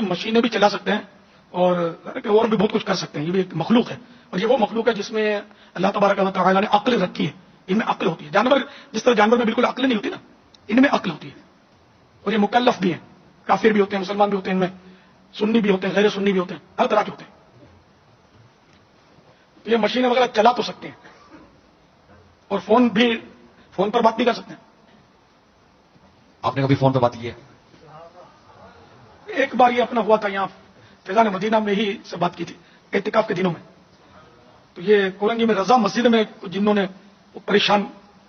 مشینیں بھی چلا سکتے ہیں اور بھی بہت کچھ کر سکتے ہیں. یہ بھی ایک مخلوق ہے, اور یہ وہ مخلوق ہے جس میں اللہ تبارک و تعالیٰ نے عقل رکھی ہے. ان میں عقل ہوتی ہے. جانور جس طرح جانور میں بالکل عقل نہیں ہوتی نا, ان میں عقل ہوتی ہے. اور یہ مکلف بھی ہیں, کافر بھی ہوتے ہیں, مسلمان بھی ہوتے ہیں, ان میں سنی بھی ہوتے ہیں, غیر سنی بھی ہوتے ہیں, ہر طرح کے ہوتے ہیں. تو یہ مشینیں وغیرہ چلا تو سکتے ہیں, اور فون پر بات بھی کر سکتے ہیں. آپ نے کبھی فون پہ بات کی ہے؟ ایک بار یہ اپنا ہوا تھا یہاں فیضان مدینہ میں ہی سے بات کی تھی اعتکاف کے دنوں میں. تو یہ کورنگی میں رضا مسجد میں جنہوں نے پریشان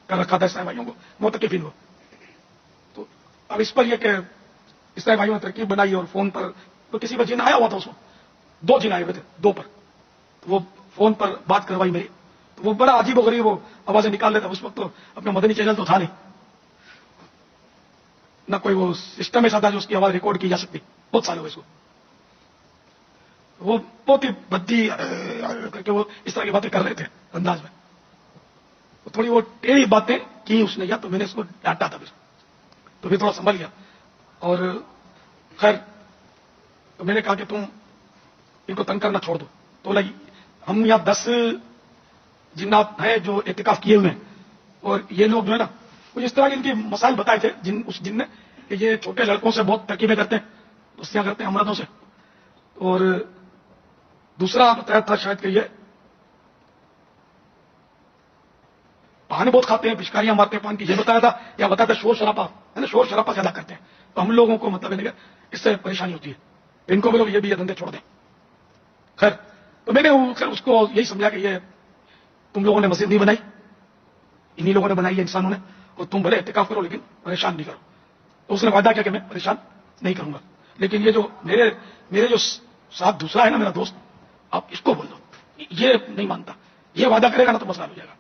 کر رکھا تھا اسلامی بھائیوں کو, معتکفین کو. تو اب اس پر یہ کہ اسلامی بھائیوں نے ترکیب بنائی اور فون پر تو کسی پر جن آیا ہوا تھا, اس میں 2 جن آئے ہوئے تھے, 2 پر. تو وہ فون پر بات کروائی میری. تو وہ بڑا عجیب و غریب وہ آوازیں نکال رہے تھے. اس وقت تو اپنا مدنی چینل تو تھا نہیں, نہ کوئی وہ سسٹم ایسا تھا جو اس کی آواز ریکارڈ کی جا سکتی. بہت سارے ہوئے اس کو. وہ بہت ہی بدی کر کے وہ اس طرح کی باتیں کر رہے تھے انداز میں. تھوڑی وہ ٹیڑھی باتیں کی اس نے, یا تو میں نے اس کو ڈانٹا تھا تو پھر تھوڑا سنبھل گیا. اور خیر تو میں نے کہا کہ تم ان کو تنگ کرنا چھوڑ دو. تو بولا ہم یہاں 10 جنات ہیں جو اعتکاف کیے ہوئے ہیں, اور یہ لوگ جو ہے نا کچھ اس طرح کے ان کے مسائل بتائے تھے اس جن نے کہ یہ چھوٹے لڑکوں سے بہت ترکیبیں کرتے ہیں, دوستیاں کرتے ہیں مردوں سے. اور دوسرا بتایا تھا شاید کہ یہ پانی بہت کھاتے ہیں, پچکاریاں مارتے ہیں پانی کی, یہ بتایا تھا. یا بتایا تھا شور شرابہ ہے نا, شور شرابہ زیادہ کرتے ہیں, تو ہم لوگوں کو مطلب اس سے پریشانی ہوتی ہے, ان کو بھی لوگ یہ بھی یہ دھندے چھوڑ دیں. خیر تو میں نے اس کو یہی سمجھا کہ یہ تم لوگوں نے مسجد نہیں بنائی, انہی لوگوں نے بنائی ہے انسانوں نے, اور تم بھلے اعتکاف کرو لیکن پریشان نہیں کرو. تو اس نے وعدہ کیا کہ میں پریشان نہیں کروں گا, لیکن یہ جو میرے جو ساتھ دوسرا ہے نا میرا دوست, آپ اس کو بول دو, یہ نہیں مانتا, یہ وعدہ کرے گا نا تو مسئلہ ہو جائے گا.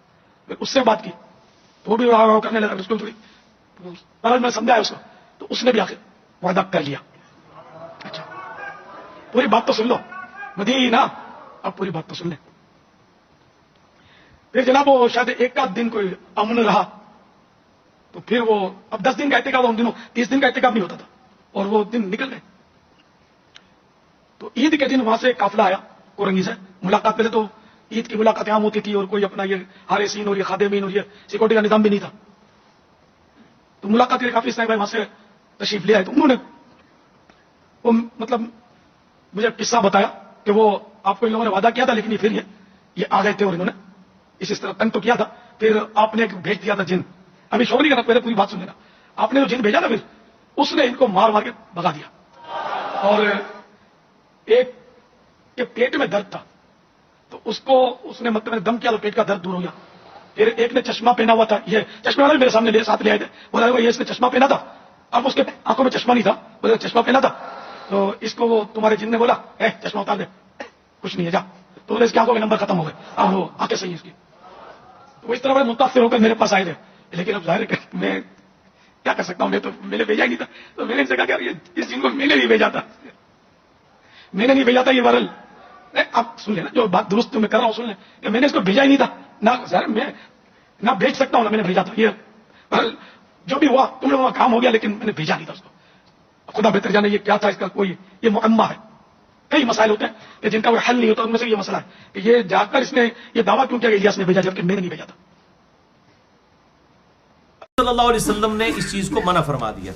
پھر اس سے بات کی تو وہ بھی کرنے لگا, اس کو تھوڑی میں سمجھایا اس کو, تو اس نے بھی آخر وعدہ کر لیا. اچھا پوری بات تو سن لو مدینہ, اب پوری بات تو سن لیں. پھر جناب وہ شاید 1 آدھ دن کوئی امن رہا, تو پھر وہ اب 10 دن کا اعتکاف, ان دنوں 30 دن کا اعتکاف نہیں ہوتا تھا, اور وہ دن نکل گئے. تو عید کے دن وہاں سے قافلہ آیا کورنگی سے. ملاقات پہلے تو عید کی ملاقاتیں عام ہوتی تھی, اور کوئی اپنا یہ حارسین اور یہ خادمین اور یہ سیکورٹی کا نظام بھی نہیں تھا. تو ملاقات کے کافی اسلامی بھائی وہاں سے تشریف لے آئے. تو انہوں نے وہ مطلب مجھے قصہ بتایا کہ وہ آپ کو ان لوگوں نے وعدہ کیا تھا, لیکن پھر یہ آ گئے تھے, اور انہوں نے اس طرح تنگ تو کیا تھا. پھر آپ نے بھیج دیا تھا جن, ابھی شور نہیں کرنا, پہلے پوری بات سن لینا. آپ نے جو جن بھیجا نا, پھر اس نے ان کو مار مار کے بھگا دیا. اور ایک کے پیٹ میں درد تھا, تو اس نے مطلب دم کیا تو پیٹ کا درد دور ہو گیا. پھر ایک نے چشمہ پہنا ہوا تھا, یہ چشمہ والا میرے سامنے ساتھ لے آئے تھے, بولا یہ اس نے چشمہ پہنا تھا, اب اس کے آنکھوں میں چشمہ نہیں تھا, بولا چشمہ پہنا تھا. تو اس کو وہ تمہارے جن نے بولا چشمہ اتار دے, کچھ نہیں ہے جا. تو بولے اس کی آنکھوں کے نمبر ختم ہو گئے, اب وہ آنکھیں صحیح اس کی. تو اس طرح بڑے متاثر ہو کر میرے پاس آئے تھے, لیکن اب ظاہر ہے کہ میں کیا کر سکتا ہوں, میں نے بھیجا ہی نہیں تھا. تو میں نے ان سے کہا کہ اس جن کو میں نے نہیں بھیجا تھا, یہ ورل آپ سن لیں نا, جو بات درست میں کر رہا ہوں سن لیں, کہ میں نے اس کو بھیجا ہی نہیں تھا, میں نہ بھیج سکتا ہوں نہ میں نے بھیجا تھا. یہ جو بھی ہوا تم لوگوں کا کام ہو گیا, لیکن میں نے بھیجا نہیں تھا اس کو. خدا بہتر جانے یہ کیا تھا, اس کا کوئی یہ معمہ ہے. کئی مسائل ہوتے ہیں کہ جن کا کوئی حل نہیں ہوتا, ان میں سے یہ مسئلہ ہے کہ یہ جا کر اس نے یہ دعویٰ کیوں کیا کہ الیاس نے بھیجا, جبکہ میں نے نہیں بھیجا تھا. صلی اللہ علیہ وسلم نے اس چیز کو منع فرما دیا.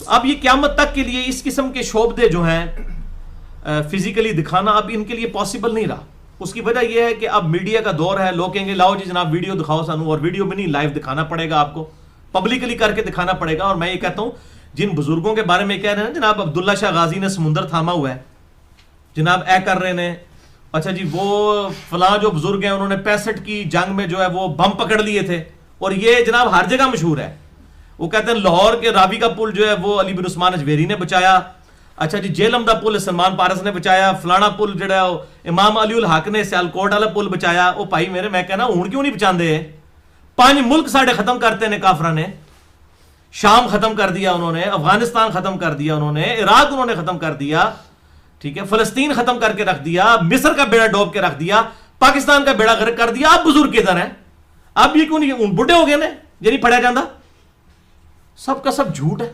اب یہ قیامت تک کے لیے اس قسم کے شعبدے جو ہیں فزیکلی دکھانا اب ان کے لیے پاسبل نہیں رہا. اس کی وجہ یہ ہے کہ اب میڈیا کا دور ہے, لوگ کہیں گے لاؤ جی جناب ویڈیو دکھاؤ سانو, اور ویڈیو میں نہیں لائیو دکھانا پڑے گا, آپ کو پبلکلی کر کے دکھانا پڑے گا. اور میں یہ کہتا ہوں جن بزرگوں کے بارے میں کہہ رہے ہیں جناب عبداللہ شاہ غازی نے سمندر تھاما ہوا ہے, جناب کر رہے ہیں, اچھا جی وہ فلاں جو بزرگ ہیں انہوں نے 65 کی جنگ میں جو ہے وہ بم پکڑ لیے تھے, اور یہ جناب ہر جگہ مشہور ہے. وہ کہتے ہیں لاہور کے راوی کا پل جو ہے وہ علی بن عثمان اجویری نے بچایا, اچھا جی جیلم دا پل سلمان پارس نے بچایا, فلانا پل جڑا امام علی الحق نے سیالکوٹ والا پل بچایا. او بھائی میرے, میں کہنا ہوں کیوں نہیں بچاندے, 5 ملک ساڑھے ختم کرتے ہیں کافرہ نے. شام ختم کر دیا انہوں نے, افغانستان ختم کر دیا انہوں نے, عراق انہوں نے ختم کر دیا, ٹھیک ہے, فلسطین ختم کر کے رکھ دیا, مصر کا بیڑا ڈوب کے رکھ دیا, پاکستان کا بیڑا غرق کر دیا. اب بزرگ کدھر ہیں, اب یہ کیوں نہیں بڈھے ہو گئے نے, یہ نہیں پڑھا جاتا. سب کا سب جھوٹ ہے,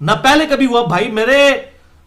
نہ پہلے کبھی ہوا. بھائی میرے